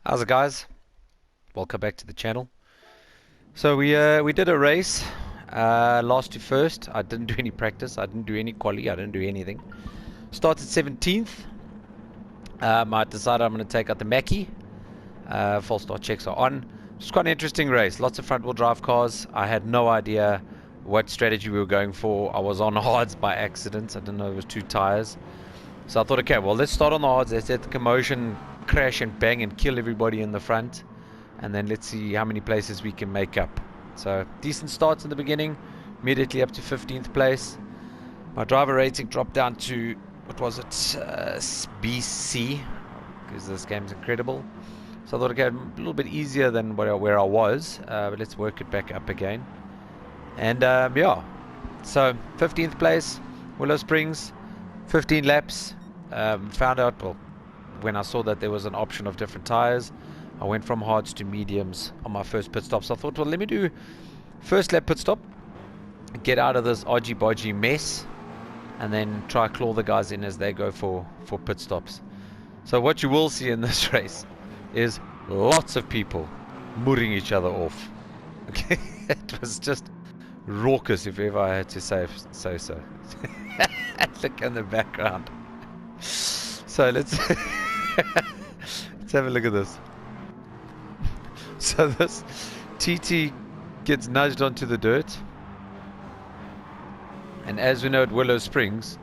How's it, guys? Welcome back to the channel. So we did a race, last to first. I didn't do any practice. I didn't do any quali. I didn't do anything. Started 17th. I decided I'm going to take out the Mackie. False start checks are on. It's quite an interesting race. Lots of front-wheel drive cars. I had no idea what strategy we were going for. I was on hards by accident. I didn't know it was two tires. So I thought, okay, well, let's start on the hards. Let's let the commotion crash and bang and kill everybody in the front. And then let's see how many places we can make up. So decent starts in the beginning, immediately up to 15th place. My driver rating dropped down to, what was it, BC, because this game's incredible. So I thought, okay, a little bit easier than where I was, but let's work it back up again. And yeah, so 15th place, Willow Springs, 15 laps. Found out, well, when I saw that there was an option of different tires, I went from hards to mediums on my first pit stop. So I thought, well, let me do first lap pit stop, get out of this argy-bargy mess, and then try claw the guys in as they go for pit stops. So what you will see in this race is lots of people mooring each other off. Okay, it was just raucous, if ever I had to say so. Look in the background. So let's let's have a look at this. So this TT gets nudged onto the dirt, and as we know at Willow Springs,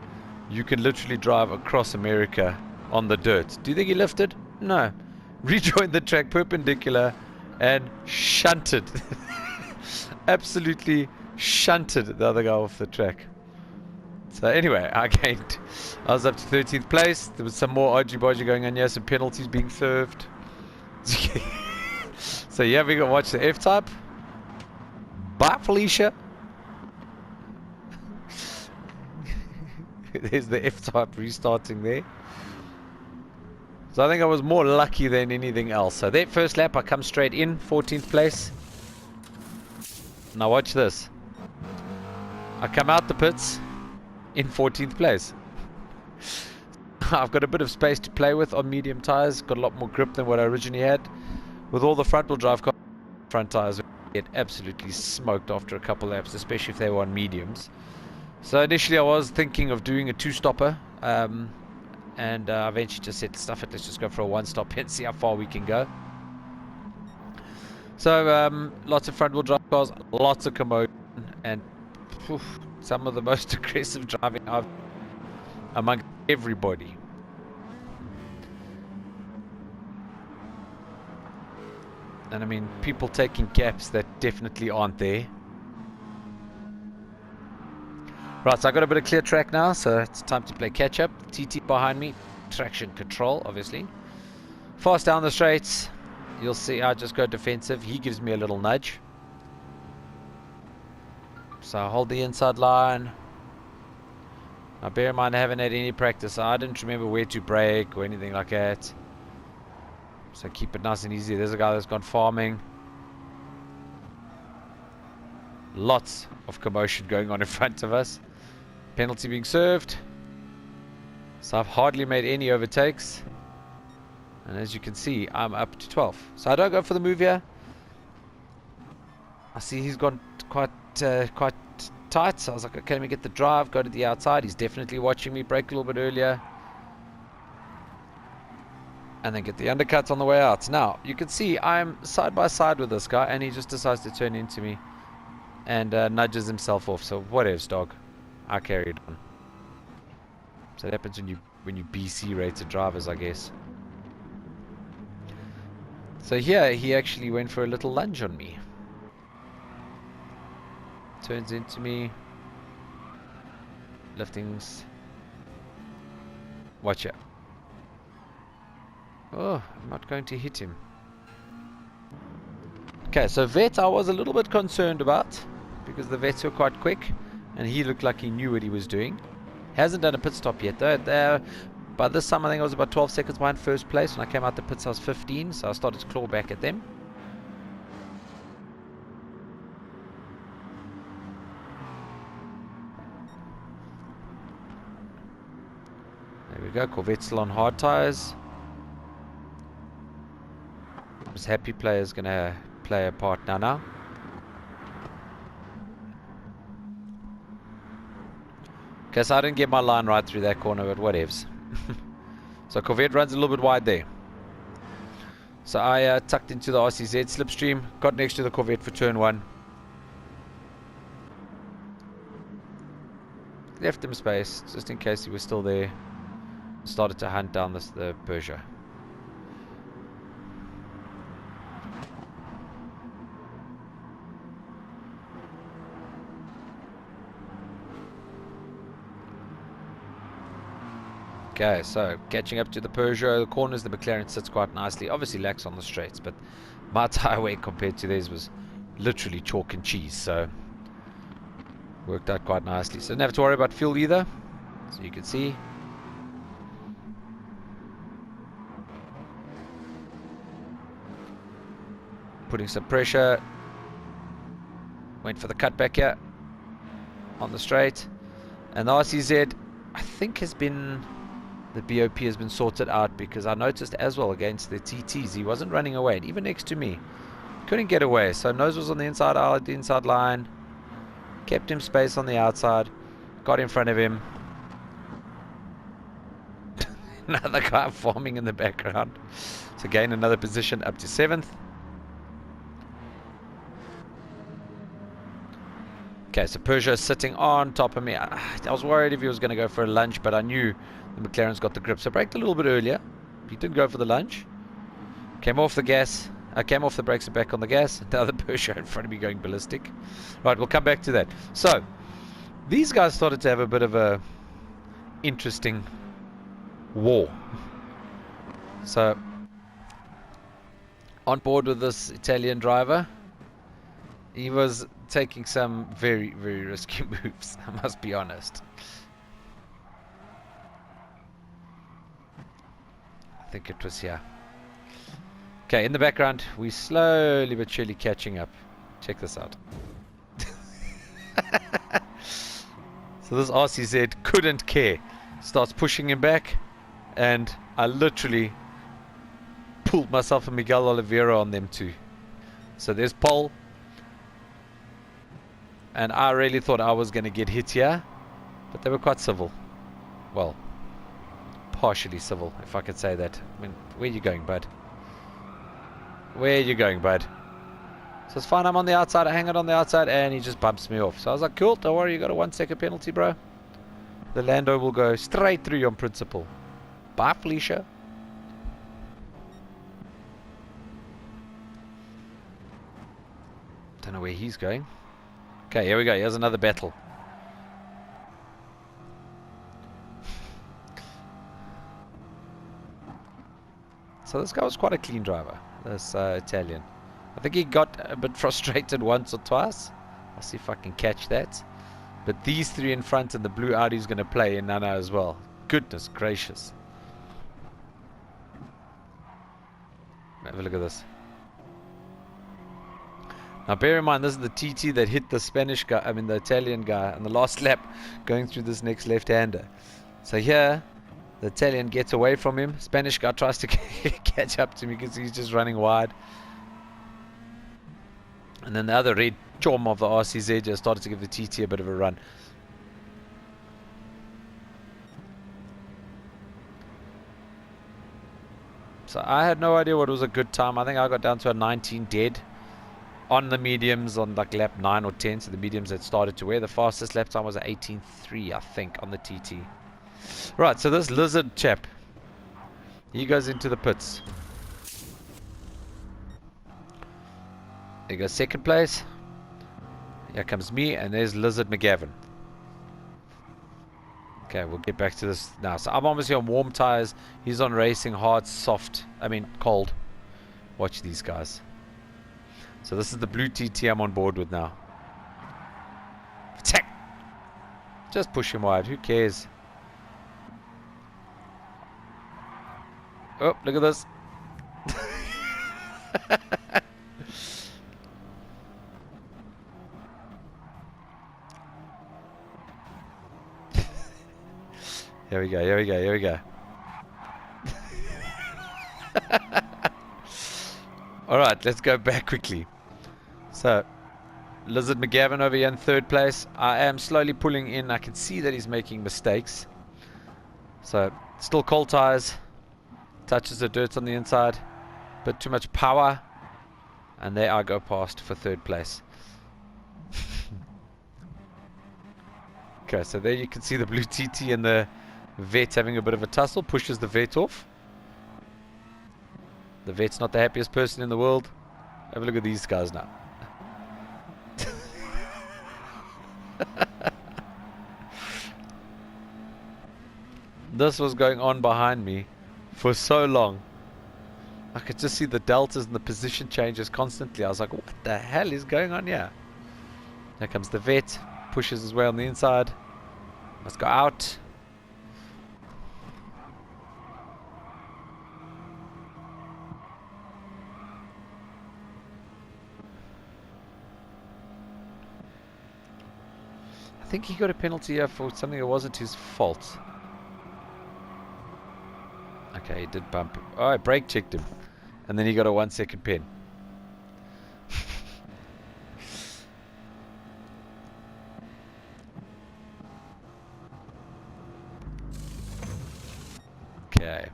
you can literally drive across America on the dirt. Do you think he lifted? No. Rejoined the track perpendicular and shunted. Absolutely shunted the other guy off the track. So anyway, I was up to 13th place. There was some more argy-bargy going on here, some penalties being served. So yeah, we got to watch the F-Type. Bye, Felicia. There's the F-Type restarting there. So I think I was more lucky than anything else. So that first lap, I come straight in, 14th place. Now watch this. I come out the pits in 14th place. I've got a bit of space to play with on medium tires. Got a lot more grip than what I originally had. With all the front-wheel drive cars, front tires get absolutely smoked after a couple laps, especially if they were on mediums. So initially I was thinking of doing a two-stopper, and I eventually just said, stuff it, let's just go for a one-stop and see how far we can go. So lots of front-wheel drive cars, lots of commotion, and some of the most aggressive driving I've among everybody. And I mean, people taking gaps that definitely aren't there. Right, so I got a bit of clear track now, so it's time to play catch up. TT behind me, traction control, obviously. Fast down the straights, you'll see I just go defensive. He gives me a little nudge. So I hold the inside line. Now bear in mind I haven't had any practice. I didn't remember where to brake or anything like that. So keep it nice and easy. There's a guy that's gone farming. Lots of commotion going on in front of us. Penalty being served. So I've hardly made any overtakes. And as you can see, I'm up to 12. So I don't go for the move here. I see he's gone quite tight. So I was like, okay, let me get the drive, go to the outside. He's definitely watching me brake a little bit earlier. And then get the undercuts on the way out. Now, you can see I'm side by side with this guy, and he just decides to turn into me and nudges himself off. So whatever, dog. I carried on. So that happens when you BC rated drivers, I guess. So here, he actually went for a little lunge on me. Turns into me. Liftings. Watch out. Oh, I'm not going to hit him. Okay, so Vet I was a little bit concerned about because the Vets were quite quick and he looked like he knew what he was doing. Hasn't done a pit stop yet though. By this time I think I was about 12 seconds behind first place. When I came out the pits I was 15, so I started to claw back at them. There we go, Corvette's still on hard tires. This happy player is going to play a part now. Okay, so I didn't get my line right through that corner, but whatevs. So Corvette runs a little bit wide there. So I tucked into the RCZ slipstream, got next to the Corvette for turn 1. Left him space, just in case he was still there. Started to hunt down the Peugeot. Okay, so catching up to the Peugeot, the corners, the McLaren sits quite nicely. Obviously lacks on the straights, but my tyre weight compared to theirs was literally chalk and cheese, so worked out quite nicely. So didn't have to worry about fuel either, so you can see. Putting some pressure. Went for the cutback here on the straight. And the RCZ, I think, has been... the BOP has been sorted out, because I noticed as well against the TTs, he wasn't running away. And even next to me, couldn't get away. So nose was on the inside out, the inside line. Kept him space on the outside. Got in front of him. Another guy farming in the background. So gain another position up to 7th. Okay, so Peugeot sitting on top of me. I was worried if he was going to go for a lunge, but I knew the McLaren's got the grip. So braked a little bit earlier. He didn't go for the lunge. Came off the gas. I came off the brakes and back on the gas. Now the Peugeot in front of me going ballistic. Right, we'll come back to that. So, these guys started to have a bit of a interesting war. So, on board with this Italian driver, he was taking some very, very risky moves, I must be honest. I think it was here. Okay, in the background, we slowly but surely catching up. Check this out. So this RCZ couldn't care. Starts pushing him back, and I literally pulled myself and Miguel Oliveira on them too. So there's Paul. And I really thought I was going to get hit here, but they were quite civil. Well, partially civil, if I could say that. I mean, where are you going, bud? Where are you going, bud? So it's fine, I'm on the outside, I hang it on the outside, and he just bumps me off. So I was like, cool, don't worry, you got a 1-second penalty, bro. The Lando will go straight through you on principle. Bye, Felicia. Don't know where he's going. Okay, here we go. Here's another battle. So this guy was quite a clean driver, this Italian. I think he got a bit frustrated once or twice. I'll see if I can catch that. But these three in front and the blue Audi's going to play in Nana as well. Goodness gracious. Have a look at this. Now bear in mind, this is the TT that hit the Spanish guy, I mean the Italian guy on the last lap going through this next left-hander. So here, the Italian gets away from him. Spanish guy tries to catch up to me because he's just running wide. And then the other red chom of the RCZ just started to give the TT a bit of a run. So I had no idea what was a good time. I think I got down to a 19 dead on the mediums on like lap 9 or 10. So the mediums had started to wear. The fastest lap time was at 18.3, I think, on the TT. Right, so this lizard chap, he goes into the pits. There goes second place. Here comes me, and there's Lizard McGavin. Okay, we'll get back to this now. So I'm obviously on warm tires. He's on racing hard, soft. I mean, cold. Watch these guys. So this is the blue TT I'm on board with now. Attack! Just push him wide. Who cares? Oh, look at this. Here we go, here we go, here we go. Alright, let's go back quickly. So, Lizard McGavin over here in third place. I am slowly pulling in. I can see that he's making mistakes. So, still cold tires. Touches the dirt on the inside. Bit too much power. And there I go past for third place. Okay, so there you can see the blue TT and the vet having a bit of a tussle. Pushes the vet off. The vet's not the happiest person in the world. Have a look at these guys now. This was going on behind me for so long. I could just see the deltas and the position changes constantly. I was like, what the hell is going on here? Here comes the vet. Pushes his way on the inside. Must go out. I think he got a penalty here for something that wasn't his fault. Okay, he did bump him. Oh, I brake checked him. And then he got a 1 second pen. Okay.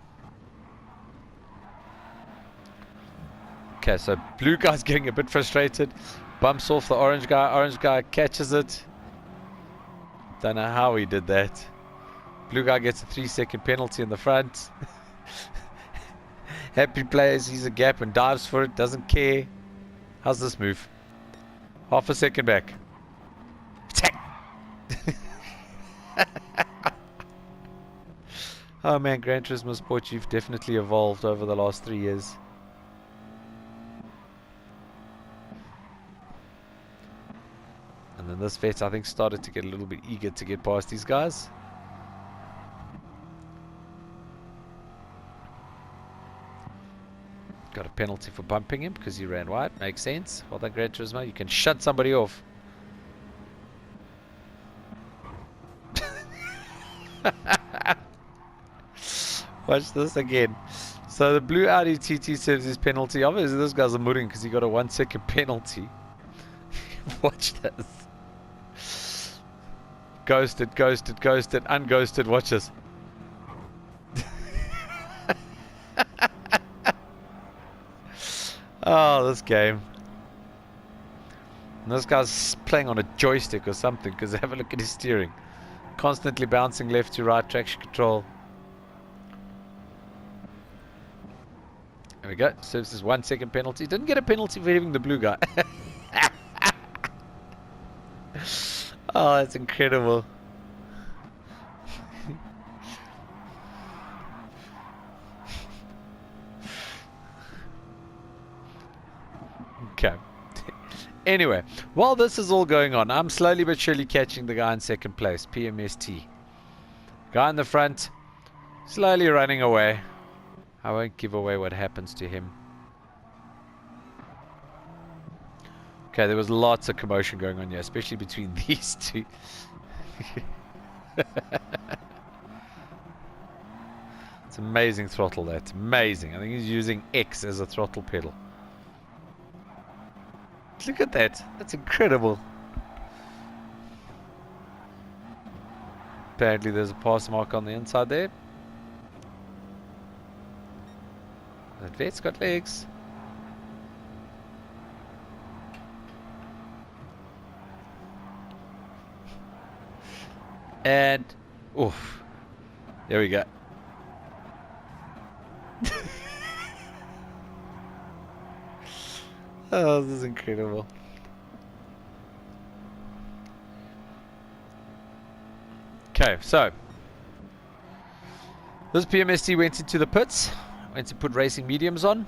Okay, so blue guy's getting a bit frustrated. Bumps off the orange guy. Orange guy catches it. Don't know how he did that. Blue guy gets a 3 second penalty in the front. Happy player sees a gap and dives for it. Doesn't care. How's this move? Half a second back. Attack! Oh man, Gran Turismo Sport, you've definitely evolved over the last 3 years. And then this vet, I think, started to get a little bit eager to get past these guys. Got a penalty for bumping him because he ran wide. Makes sense. Well done, Gran Turismo. You can shut somebody off. Watch this again. So the blue Audi TT serves his penalty. Obviously this guy's a mudding because he got a 1 second penalty. Watch this. Ghosted, ghosted, ghosted, unghosted. Watch this. Oh, this game. And this guy's playing on a joystick or something because have a look at his steering. Constantly bouncing left to right, traction control. There we go. Serves his 1 second penalty. Didn't get a penalty for hitting the blue guy. Oh, that's incredible. Okay. Anyway, while this is all going on, I'm slowly but surely catching the guy in second place, PMST. Guy in the front, slowly running away. I won't give away what happens to him. Okay, there was lots of commotion going on here, especially between these two. It's amazing throttle there. It's amazing. I think he's using X as a throttle pedal. Look at that. That's incredible. Apparently there's a pass mark on the inside there. That vet's got legs. And oof. There we go. Oh, this is incredible. Okay, so this PMST went into the pits, went to put racing mediums on.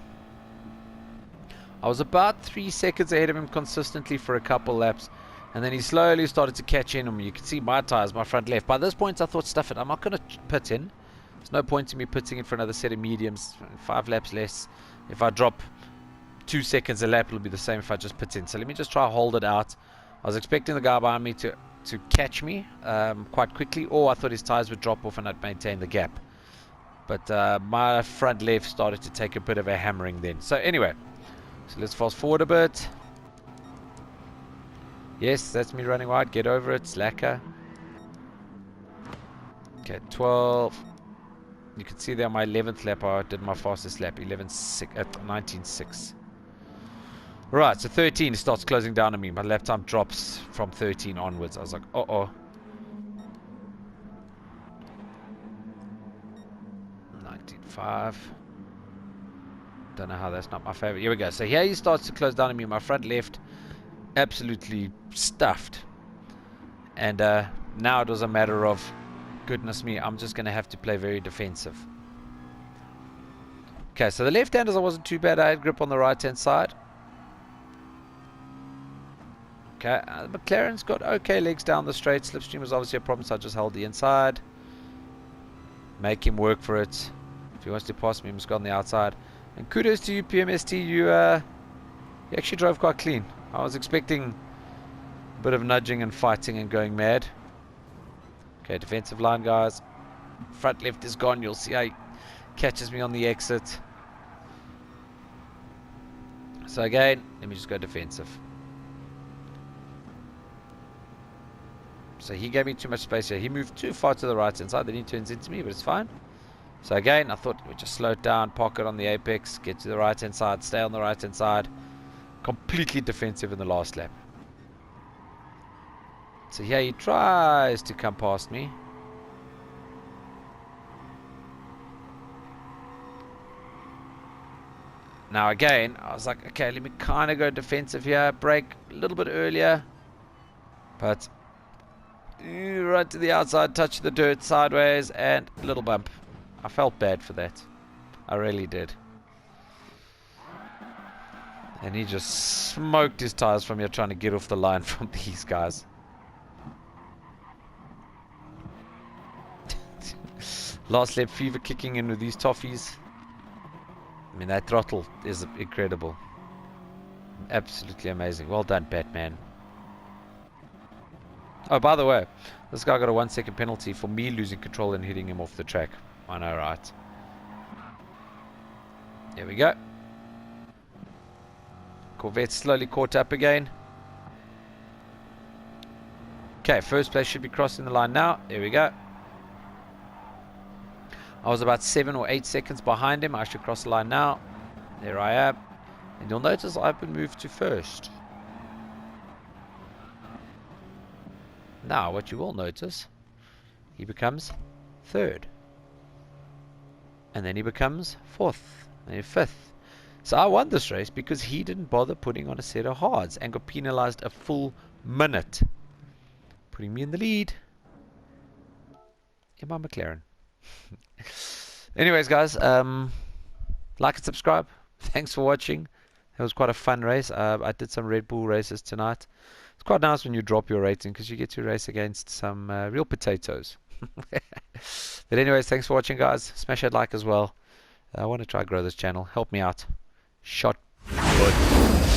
I was about 3 seconds ahead of him consistently for a couple laps, and then he slowly started to catch in on me. You can see my tires, my front left. By this point I thought, stuff it, I'm not going to pit in. There's no point in me pitting in for another set of mediums. 5 laps less. If I drop 2 seconds a lap, it'll be the same if I just pit in. So let me just try to hold it out. I was expecting the guy behind me to catch me quite quickly, or I thought his tires would drop off and I'd maintain the gap. But my front left started to take a bit of a hammering then. So anyway, So let's fast forward a bit. Yes, that's me running wide. Get over it, slacker. Okay, 12. You can see there on my 11th lap I did my fastest lap, 11.6 at 19.6. Right, so 13 starts closing down on me. My lap time drops from 13 onwards. I was like, uh-oh. 19.5. Don't know how that's not my favorite. Here we go. So here he starts to close down on me. My front left, absolutely stuffed. And now it was a matter of, goodness me, I'm just going to have to play very defensive. Okay, so the left-handers I wasn't too bad. I had grip on the right-hand side. Okay, McLaren's got okay legs down the straight. Slipstream was obviously a problem, so I just held the inside. Make him work for it. If he wants to pass me, he must go on the outside. And kudos to you, PMST. You actually drove quite clean. I was expecting a bit of nudging and fighting and going mad. Okay, defensive line, guys. Front left is gone. You'll see how he catches me on the exit. So again, let me just go defensive. So he gave me too much space here. He moved too far to the right hand side. Then he turns into me, but it's fine. So again, I thought we'd just slow it down, park it on the apex, get to the right hand side, stay on the right hand side. Completely defensive in the last lap. So here he tries to come past me. Now again, I was like, okay, let me kind of go defensive here, brake a little bit earlier. But right to the outside, touch the dirt sideways, and a little bump. I felt bad for that. I really did. And he just smoked his tires from here trying to get off the line from these guys. Last lap fever kicking in with these toffees. I mean, that throttle is incredible. Absolutely amazing. Well done, Batman. Oh, by the way, this guy got a 1 second penalty for me losing control and hitting him off the track. I know, right? There we go. Corvette slowly caught up again. Okay, first place should be crossing the line now. There we go. I was about 7 or 8 seconds behind him. I should cross the line now. There I am. And you'll notice I've been moved to first. Now, what you will notice, he becomes third. And then he becomes fourth. And then fifth. So I won this race because he didn't bother putting on a set of hards and got penalized a full minute. Putting me in the lead. In my McLaren. Anyways, guys, like and subscribe. Thanks for watching. It was quite a fun race. I did some Red Bull races tonight. It's quite nice when you drop your rating because you get to race against some real potatoes. But anyways, thanks for watching, guys. Smash that like as well. I want to try grow this channel. Help me out. Shot. Good.